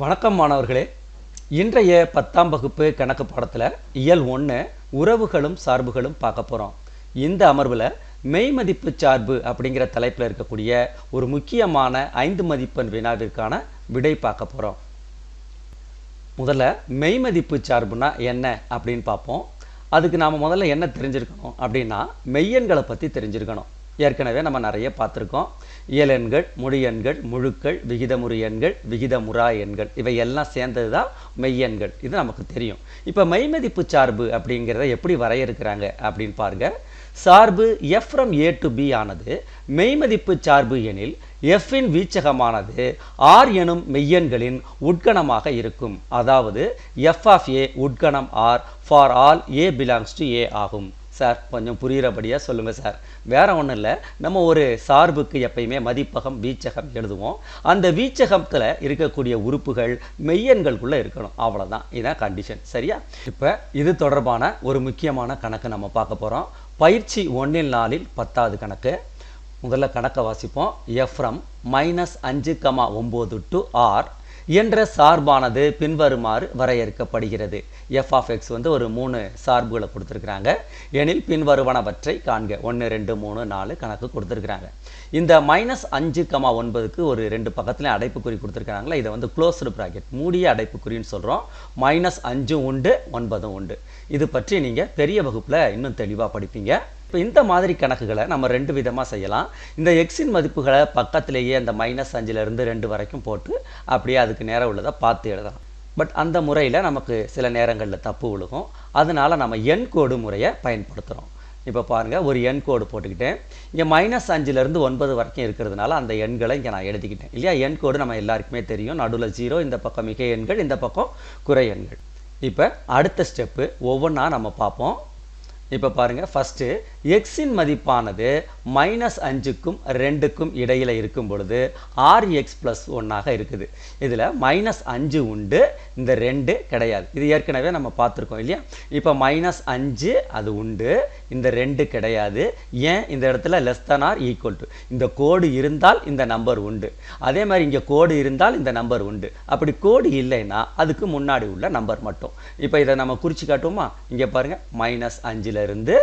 வணக்கம் மாணவர்களே. இன்றைய 10ஆம் வகுப்பு கணக்கு பாடத்தில் இயல் 1 உறவுகளும் சார்புகளும் பார்க்க போகிறோம். இந்த அமர்வில் மெய்மதிப்பு சார்பு அப்படிங்கிற தலைப்பில் இருக்கக்கூடிய ஒரு முக்கியமான 5 மதிப்பெண் வினாவிற்கான விடை பார்க்க போகிறோம். முதல்ல மெய்மதிப்பு சார்புனா என்ன அப்படின்னு பார்ப்போம். அதுக்கு நாம் முதல்ல என்ன தெரிஞ்சிருக்கணும் அப்படின்னா மெய்யெண்களை பற்றி தெரிஞ்சிருக்கணும். ஏற்கனவே நம்ம நிறைய பார்த்துருக்கோம். இயலெண்கள், முடியெண்கள், முழுக்கள், விகிதமுறு எண்கள், விகிதமுறா எண்கள் இவையெல்லாம் சேர்ந்தது தான் மெய்யெண்கள். இது நமக்கு தெரியும். இப்போ மெய்மதிப்பு சார்பு அப்படிங்கிறத எப்படி வரையறுக்கிறாங்க அப்படின்னு பாருங்க. சார்பு f from a to b ஆனது மெய்மதிப்பு சார்பு எனில் f இன் வீச்சகமானது r எனும் மெய்யெண்களின் உட்கணமாக இருக்கும். அதாவது f of a உட்கணம் r for all a belongs to a ஆகும். சார் கொஞ்சம் புரிகிறபடியாக சொல்லுங்கள் சார். வேற ஒன்றும் இல்லை, நம்ம ஒரு சார்புக்கு எப்பயுமே மதிப்பகம் வீச்சகம் எழுதுவோம். அந்த வீச்சகத்தில் இருக்கக்கூடிய உறுப்புகள் மெய்யெண்களுக்குள்ளே இருக்கணும், அவ்வளோதான். இதான் கண்டிஷன், சரியா? இப்போ இது தொடர்பான ஒரு முக்கியமான கணக்கு நம்ம பார்க்க போகிறோம். பயிற்சி 1-4 10வது கணக்கு. முதல்ல கணக்கை வாசிப்போம். f from -5,9 to r என்ற சார்பானது பின்வருமாறு வரையறுக்கப்படுகிறது. f of x வந்து ஒரு 3 சார்புகளை கொடுத்துருக்குறாங்க. எனில் பின்வருவனவற்றை காண்க. 1 2 3 4 கணக்கு கொடுத்துருக்குறாங்க. இந்த -5,9க்கு ஒரு 2 பக்கத்துலையும் அடைப்புக்குறி கொடுத்துருக்காங்களா, இதை வந்து க்ளோஸ்டு ப்ராக்கெட் மூடிய அடைப்புக்குறின்னு சொல்கிறோம். -5 உண்டு 9 உண்டு. இது பற்றி நீங்கள் பெரிய வகுப்பில் இன்னும் தெளிவாக படிப்பீங்க. இப்போ இந்த மாதிரி கணக்குகளை நம்ம 2 விதமாக செய்யலாம். இந்த எக்ஸின் மதிப்புகளை பக்கத்திலேயே அந்த -5லேருந்து 2 வரைக்கும் போட்டு அப்படியே அதுக்கு நேரம் உள்ளதை பார்த்து எழுதலாம். பட் அந்த முறையில் நமக்கு சில நேரங்களில் தப்பு விழுகும். அதனால் நம்ம எண் கோடு முறையை பயன்படுத்துகிறோம். இப்போ பாருங்கள், ஒரு எண் கோடு போட்டுக்கிட்டேன். இங்கே -5லேருந்து 9 வரைக்கும் இருக்கிறதுனால அந்த எண்களை இங்கே நான் எழுதிக்கிட்டேன் இல்லையா. எண் கோடு நம்ம எல்லாருக்குமே தெரியும். நடுவில் 0, இந்த பக்கம் மிகை எண்கள், இந்த பக்கம் குறை எண்கள். இப்போ அடுத்த ஸ்டெப்பு ஒவ்வொன்றா நம்ம பார்ப்போம். இப்போ பாருங்கள், ஃபஸ்ட்டு எக்ஸின் மதிப்பானது -5க்கும் 2க்கும் இடையில் இருக்கும் பொழுது rx + 1ஆக இருக்குது. இதில் -5 உண்டு, இந்த 2 கிடையாது. இது ஏற்கனவே நம்ம பார்த்துருக்கோம் இல்லையா. இப்போ -5 அது உண்டு, இந்த 2 கிடையாது. ஏன்? இந்த இடத்துல <= இந்த கோடு இருந்தால் இந்த நம்பர் உண்டு. அதே மாதிரி இங்கே கோடு இருந்தால் இந்த நம்பர் உண்டு. அப்படி கோடு இல்லைன்னா அதுக்கு முன்னாடி உள்ள நம்பர் மட்டும். இப்போ இதை நம்ம குறித்து காட்டுவோமா? இங்கே பாருங்கள், -5லேருந்து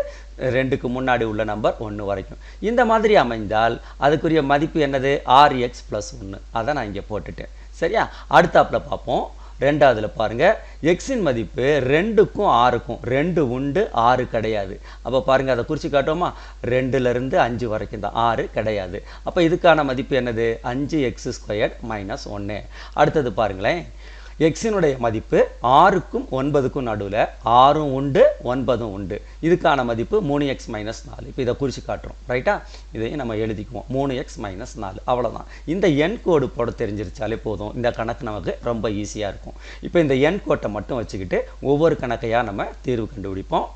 2க்கு முன்னாடி உள்ள நம்பர் 1 வரைக்கும். இந்த மாதிரி அமைந்தால் அதுக்குரிய மதிப்பு என்னது? rx + 1. அதை நான் இங்கே போட்டுட்டேன், சரியா? அடுத்தாப்பில் பார்ப்போம். ரெண்டாவதுல பாருங்கள், எக்ஸின் மதிப்பு 2க்கும் 6க்கும் 2 உண்டு, 6 கிடையாது. அப்போ பாருங்கள், அதை குறித்து காட்டுவோமா? 2லேருந்து 5 வரைக்கும் தான், 6 கிடையாது. அப்போ இதுக்கான மதிப்பு என்னது? 5x² - 1. அடுத்தது பாருங்களேன், எக்ஸினுடைய மதிப்பு 6க்கும் 9க்கும் நடுவில் 6 உண்டு 9 உண்டு. இதுக்கான மதிப்பு 3x - 4. இப்போ இதை குறித்து காட்டுறோம், ரைட்டா? இதையும் நம்ம எழுதிக்குவோம், 3x - 4. அவ்வளோதான். இந்த எண் கோடு போட தெரிஞ்சிருச்சாலே போதும். இந்த கணக்கு நமக்கு ரொம்ப ஈஸியாக இருக்கும். இப்போ இந்த எண் கோட்டை மட்டும் வச்சுக்கிட்டு ஒவ்வொரு கணக்கையாக நம்ம தீர்வு கண்டுபிடிப்போம்.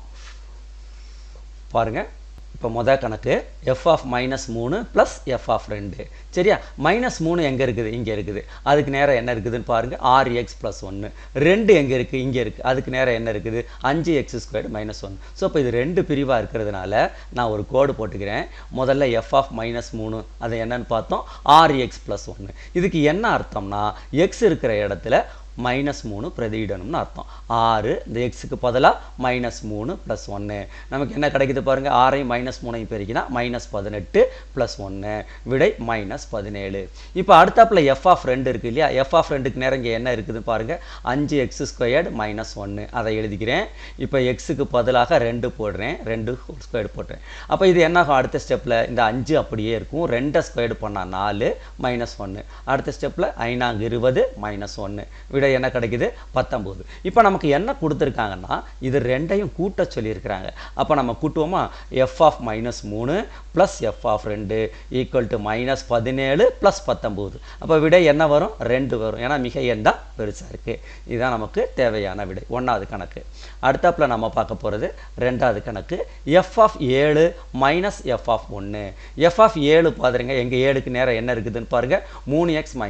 பாருங்கள், இப்போ முதல் கணக்கு f of -3 + f of 2. சரியா? -3 எங்கே இருக்குது? இங்கே இருக்குது. அதுக்கு நேரம் என்ன இருக்குதுன்னு பாருங்கள், rx + 1. 2 எங்கே இருக்குது? இங்கே இருக்குது. அதுக்கு நேரம் என்ன இருக்குது? 5x² - 1. ஸோ இப்போ இது 2 பிரிவாக இருக்கிறதுனால நான் ஒரு கோடு போட்டுக்கிறேன். முதல்ல f of -3 அது என்னன்னு பார்த்தோம், rx + 1. இதுக்கு என்ன அர்த்தம்னா, x இருக்கிற இடத்துல -3 பிரதியிடணும்னு அர்த்தம். 6 இந்த எக்ஸுக்கு பதிலாக -3 + 1. நமக்கு என்ன கிடைக்குது பாருங்கள், 6ஐயும் -3ஐயும் பெருக்கினா -18 + 1 விடை -17. இப்போ அடுத்தாப்பில் f of 2 இருக்குது இல்லையா. f of 2க்கு நேரம் இங்கே என்ன இருக்குதுன்னு பாருங்கள், 5x² - 1. அதை எழுதிக்கிறேன். இப்போ எக்ஸுக்கு பதிலாக 2 போடுறேன், 2² போடுறேன். அப்போ இது என்ன ஆகும்? அடுத்த ஸ்டெப்பில் இந்த 5 அப்படியே இருக்கும். 2 ஸ்கொயர்டு பண்ணால் 4 -1. அடுத்த ஸ்டெப்பில் 5 20 -1 விடை என்ன கிடைக்குது? 19. இப்போ நமக்கு என்ன கொடுத்துருக்காங்கன்னா, இது 2ஐயும் கூட்ட சொல்லியிருக்கிறாங்க. அப்போ நம்ம கூட்டுவோமா? f of -3 + f of 2 = -17 + 19. அப்போ விடை என்ன வரும்? 2 வரும். ஏன்னா மிக எண் தான் பெருசாக இருக்குது. இதுதான் நமக்கு தேவையான விடை. 1வது கணக்கு. அடுத்தாப்பில் நம்ம பார்க்க போகிறது 2வது கணக்கு. f of 7 - f of 1. f of 7 பாருங்க, எங்கள் 7க்கு நேரம் என்ன இருக்குதுன்னு பாருங்கள், 3x -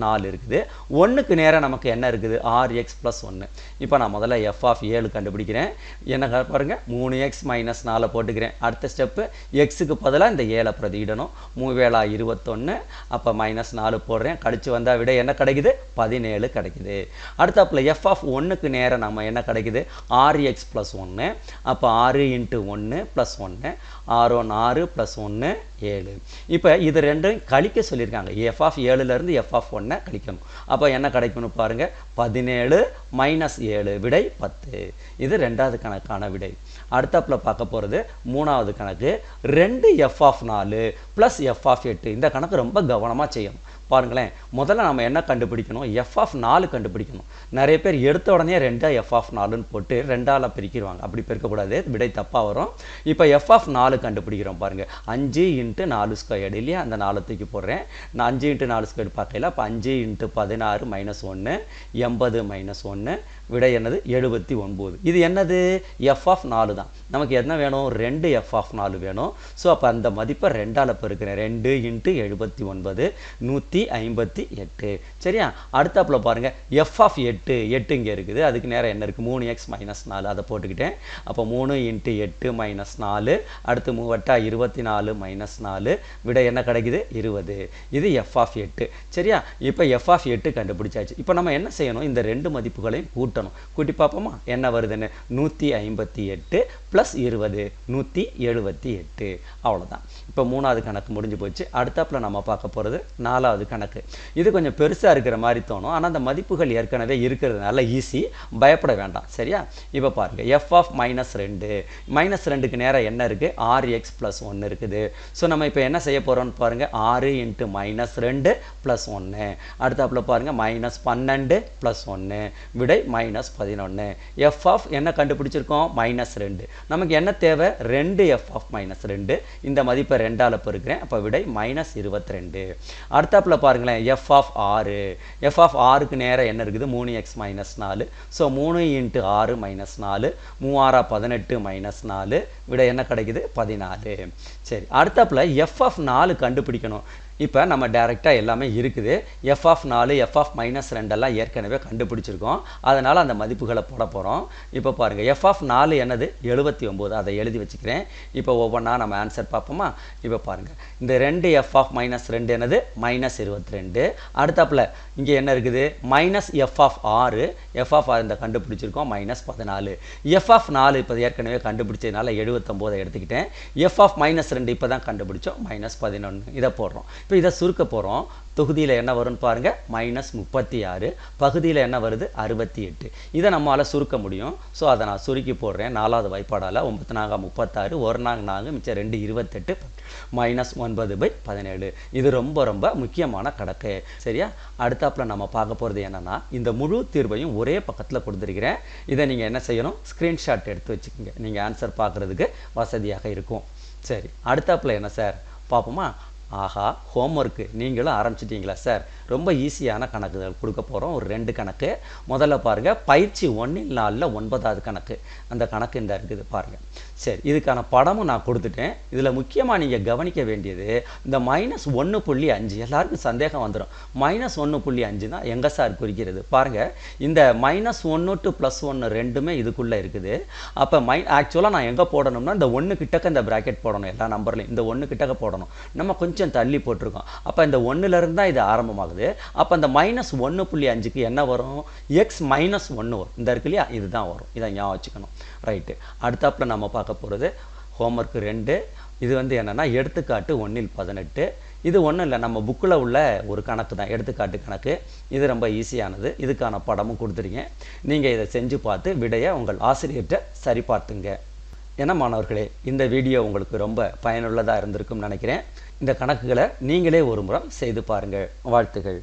4 இருக்குது. 1க்கு நேரம் நமக்கு என்ன இருக்குது? rx + 1. இப்போ நான் முதல்ல f of 7 கண்டுபிடிக்கிறேன். என்ன பாருங்கள், 3x - 4 போட்டுக்கிறேன். அடுத்த ஸ்டெப்பு எக்ஸுக்கு பதிலாக இந்த 7 பிரதியிடணும். 3 7 21. அப்போ -4 போடுறேன். கழிச்சு வந்தால் விட என்ன கிடைக்குது? 17 கிடைக்குது. கிடைக்குது. அடுத்தாப்புல எஃப் ஆஃப் ஒன்றுக்கு நேரம் நம்ம என்ன கிடைக்குது 6x + 1. அப்போ 6 × 1 + 1 6 6 + 1 7. இப்போ இது ரெண்டையும் கழிக்க சொல்லியிருக்காங்க. எஃப் ஆஃப் 7லேருந்து எஃப் ஆஃப் 1 கழிக்கணும். அப்போ என்ன கிடைக்கணும் பாருங்க 17 - 7 விடை 10. இது ரெண்டாவது கணக்கான விடை. அடுத்தாப்புல பார்க்க போகிறது மூணாவது கணக்கு 2f(4) + f(8). இந்த கணக்கு ரொம்ப கவனமாக செய்யணும். பாருங்களேன், முதல்ல நம்ம என்ன கண்டுபிடிக்கணும், f(4) கண்டுபிடிக்கணும். நிறைய பேர் எடுத்த உடனே 2f(4)ன்னு போட்டு 2ஆல் பிரிக்கிடுவாங்க. அப்படி பெருக்கக்கூடாது, விடை தப்பாக வரும். இப்போ f(4) கண்டுபிடிக்கிறோம் பாருங்க. 5 × 4² இல்லையா, அந்த 4 தூக்கி போடுறேன். நான் 5 × 4² பார்க்கல. அப்போ 5 × 16 - 1 80 - 1 விடை என்னது 79. இது என்னது f(4) தான். நமக்கு என்ன வேணும் 2f(4) வேணும். ஸோ அப்போ அந்த மதிப்பை 2ஆல் பெருக்கிறேன். 2 × 79 158. சரியா? அடுத்தாப்புல பாருங்க f(8) 8 இங்கே இருக்குது. அதுக்கு நேரம் என்ன இருக்குது 3x - 4 அதை போட்டுக்கிட்டேன். அப்போ 3 × 8 - 4 அடுத்து 3 24 - 4 விடை என்ன கிடைக்குது 20. இது f(8). சரியா? இப்போ f(8) கண்டுபிடிச்சாச்சு. இப்போ நம்ம என்ன செய்யணும், இந்த ரெண்டு மதிப்புகளையும் கூட்டணும். கூட்டி பார்ப்போமா என்ன வருதுன்னு 158 + 20 178. அவ்வளோதான். இப்போ மூணாவது கணக்கு முடிஞ்சு போச்சு. அடுத்தாப்புல நம்ம பார்க்க போகிறது நாலாவது கணக்கு. இது கொஞ்சம் பெருசாக இருக்கிற மாதிரி தோணும், ஆனால் அந்த மதிப்புகள் ஏற்கனவே இருக்கிறதுனால ஈஸி, பயப்பட வேண்டாம். சரியா? இப்போ பாருங்கள் f ஆஃப் -2 -2க்கு நேரம் என்ன இருக்குது 6x + 1 இருக்குது. ஸோ நம்ம இப்போ என்ன செய்ய போகிறோம்னு பாருங்கள் 6 × -2 + 1. அடுத்தாப்புல பாருங்கள் -12 + 1 விடை -11. f ஆஃப் என்ன கண்டுபிடிச்சிருக்கோம் -2. நமக்கு என்ன தேவை 2f ஆஃப் -2. இந்த மதிப்பை 2ஆல் பெருக்கிறேன். அப்போ விடை -22. அடுத்தாப்புல பாருங்களேன் f ஆஃப் 6. f ஆஃப் 6க்கு நேரம் என்ன இருக்குது 3x - 4. ஸோ 3 × 6 - 4 3 18 - 4 விடை என்ன கிடைக்குது 14. சரி, அடுத்தாப்புல f ஆஃப் 4 கண்டுபிடிக்கணும். இப்போ நம்ம டைரெக்டாக எல்லாமே இருக்குது. f ஆஃப் 4 f ஆஃப் -2 எல்லாம் ஏற்கனவே கண்டுபிடிச்சிருக்கோம். அதனால் அந்த மதிப்புகளை போட போகிறோம். இப்போ பாருங்கள் f ஆஃப் 4 என்னது 79. அதை எழுதி வச்சுக்கிறேன். இப்போ ஒவ்வொன்றா நம்ம ஆன்சர் பார்ப்போமா. இப்போ பாருங்கள் இந்த 2f ஆஃப் -2 என்னது -22. அடுத்தாப்புல இங்கே என்ன இருக்குது -f ஆஃப் 6. f ஆஃப் 6 இந்த கண்டுபிடிச்சிருக்கோம் -14. f ஆஃப் 4 இப்போ ஏற்கனவே கண்டுபிடிச்சதுனால 79 எடுத்துக்கிட்டேன். f ஆஃப் -2 இப்போ தான் கண்டுபிடிச்சோம் -11. இதை போடுறோம். இப்போ இதை சுருக்க போகிறோம். தொகுதியில் என்ன வரும்னு பாருங்கள் -36. பகுதியில் என்ன வருது 68. இதை நம்மளால் சுருக்க முடியும். ஸோ அதை நான் சுருக்கி போடுறேன். 4வது வாய்ப்பாடால் 9 4 36 1 4 4 மிச்சம் 2 28 -9/17. இது ரொம்ப ரொம்ப முக்கியமான கணக்கு. சரியா? அடுத்தாப்புல நம்ம பார்க்க போகிறது என்னென்னா இந்த முழு தீர்வையும் ஒரே பக்கத்தில் கொடுத்துருக்கிறேன். இதை நீங்கள் என்ன செய்யணும் ஸ்க்ரீன்ஷாட் எடுத்து வச்சுக்கோங்க. நீங்கள் ஆன்சர் பார்க்குறதுக்கு வசதியாக இருக்கும். சரி, அடுத்தாப்புல என்ன சார் பார்ப்போமா. ஆஹா, ஹோம்ஒர்க்கு நீங்களும் ஆரம்பிச்சிட்டிங்களா சார்? ரொம்ப ஈஸியான கணக்குகள் கொடுக்க போகிறோம். ஒரு 2 கணக்கு. முதல்ல பாருங்கள் பயிற்சி 1/4 9வது கணக்கு. அந்த கணக்கு இந்த இருக்குது பாருங்கள். சரி, இதுக்கான படமும் நான் கொடுத்துட்டேன். இதில் முக்கியமாக நீங்கள் கவனிக்க வேண்டியது இந்த -1.5. எல்லாருக்கும் சந்தேகம் வந்துடும். -1.5 தான் எங்கே சார் குறிக்கிறது? பாருங்கள், இந்த -1 to +1 ரெண்டுமே இதுக்குள்ளே இருக்குது. அப்போ ஆக்சுவலாக நான் எங்கே போடணும்னா இந்த 1 கிட்டக்க இந்த ப்ராக்கெட் போடணும். எல்லா நம்பர்லையும் இந்த 1 கிட்டக்க போடணும். நம்ம கொஞ்சம் தள்ளி போட்டிருக்கோம். அப்போ இந்த 1லேருந்து தான் இது ஆரம்பமாகுது. அப்போ அந்த -1.5க்கு என்ன வரும் x - 1 வரும். இந்த இருக்கு இல்லையா, இதுதான் வரும். இதை ஞாபகம் வச்சுக்கணும். ரைட்டு. அடுத்தாப்புல நம்ம பார்க்க போகிறது ஹோம்ஒர்க் 2. இது என்னென்னா எடுத்துக்காட்டு 1/18. இது ஒன்றும் இல்லை, நம்ம புக்கில் உள்ள ஒரு கணக்கு தான், எடுத்துக்காட்டு கணக்கு. இது ரொம்ப ஈஸியானது. இதுக்கான படமும் கொடுத்துருங்க. நீங்கள் இதை செஞ்சு பார்த்து விடையை உங்கள் ஆசிரியர்கிட்ட சரிபார்த்துங்க. ஏன்னா மாணவர்களே, இந்த வீடியோ உங்களுக்கு ரொம்ப பயனுள்ளதாக இருந்திருக்கும்னு நினைக்கிறேன். இந்த கணக்குகளை நீங்களே ஒரு முறை செய்து பாருங்கள். வாழ்த்துகள்.